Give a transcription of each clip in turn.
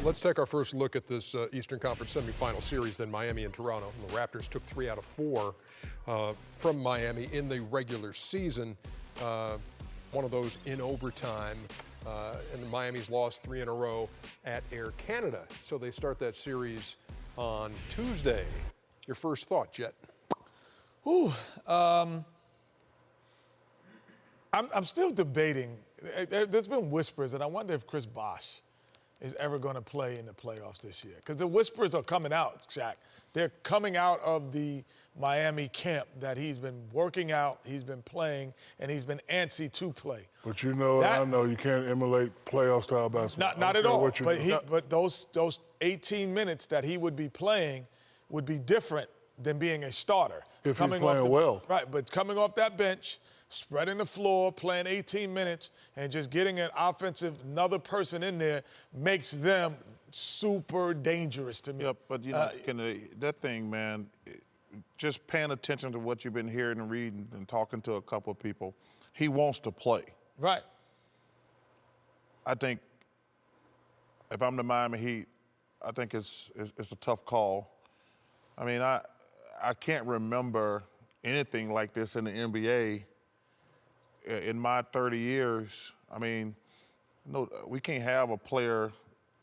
let's take our first look at this Eastern Conference semifinal series, then Miami and Toronto. The Raptors took 3 out of 4 from Miami in the regular season. One of those in overtime. And Miami's lost 3 in a row at Air Canada. So they start that series on Tuesday. Your first thought, Jet? I'm still debating. There's been whispers, and I wonder if Chris Bosh is ever going to play in the playoffs this year. Because the whispers are coming out, Shaq. They're coming out of the Miami camp that he's been working out, he's been playing, and he's been antsy to play. But you know, I know you can't emulate playoff-style basketball. Not at all. But those 18 minutes that he would be playing would be different than being a starter. If he's playing well. Right, but coming off that bench, spreading the floor, playing 18 minutes, and just getting an another person in there makes them super dangerous to me. Yep, but you know, that thing, man, just paying attention to what you've been hearing and reading and talking to a couple of people, he wants to play. Right. I think if I'm the Miami Heat, I think it's a tough call. I mean, I can't remember anything like this in the NBA in my 30 years. I mean, no, we can't have a player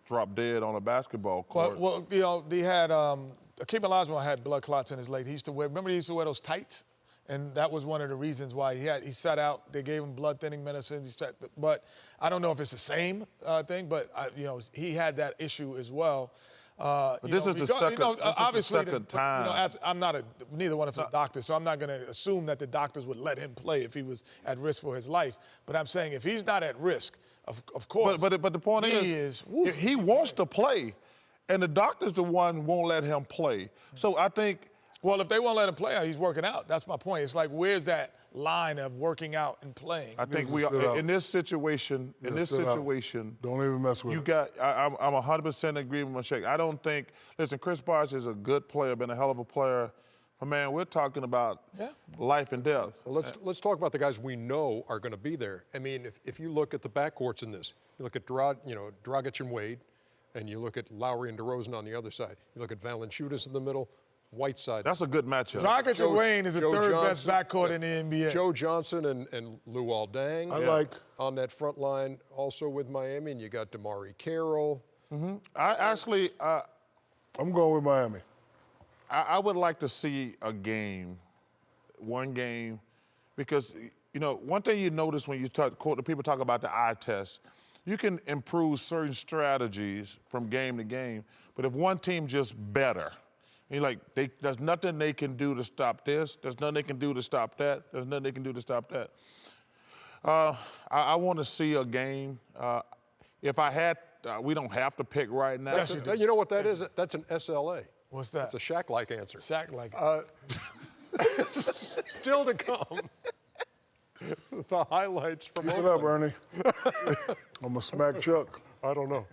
drop dead on a basketball court. Well, you know, they had Akeem Olajuwon had blood clots in his leg. He used to wear. Remember, he used to wear those tights, and that was one of the reasons why he sat out. They gave him blood thinning medicine. But I don't know if it's the same thing. But you know, he had that issue as well. But this is the second time. You know, I'm not neither one of us doctors, so I'm not going to assume that the doctors would let him play if he was at risk for his life. But I'm saying if he's not at risk, of course. But the point is he wants to play, and the doctors the one won't let him play. So I think. Well, if they won't let him play, he's working out. That's my point. It's like, where's that line of working out and playing? I think we are in this situation. In this situation, don't even mess with it. I'm 100% agreeing with Shaq. I don't think. Listen, Chris Bosh is a good player, been a hell of a player. But man, we're talking about life and death. Well, let's talk about the guys we know are going to be there. I mean, if you look at the backcourts in this, you look at Dragic and Wade, and you look at Lowry and DeRozan on the other side. You look at Valanciunas in the middle. Whiteside. That's a good matchup. Dragic and Wayne is the third-best backcourt in the NBA. Joe Johnson and Luol Deng. On that front line, also with Miami, and you got DeMarre Carroll. I'm going with Miami. I would like to see one game, because you know one thing you notice when you people talk about the eye test, you can improve certain strategies from game to game, but if one team just better. There's nothing they can do to stop this. There's nothing they can do to stop that. There's nothing they can do to stop that. I want to see a game. If I had, we don't have to pick right now. Yes, you know what that is? That's an SLA. What's that? It's a Shaq-like answer. Shaq-like. Still to come. The highlights from Keep it up, Ernie. I'm going to smack Chuck. I don't know.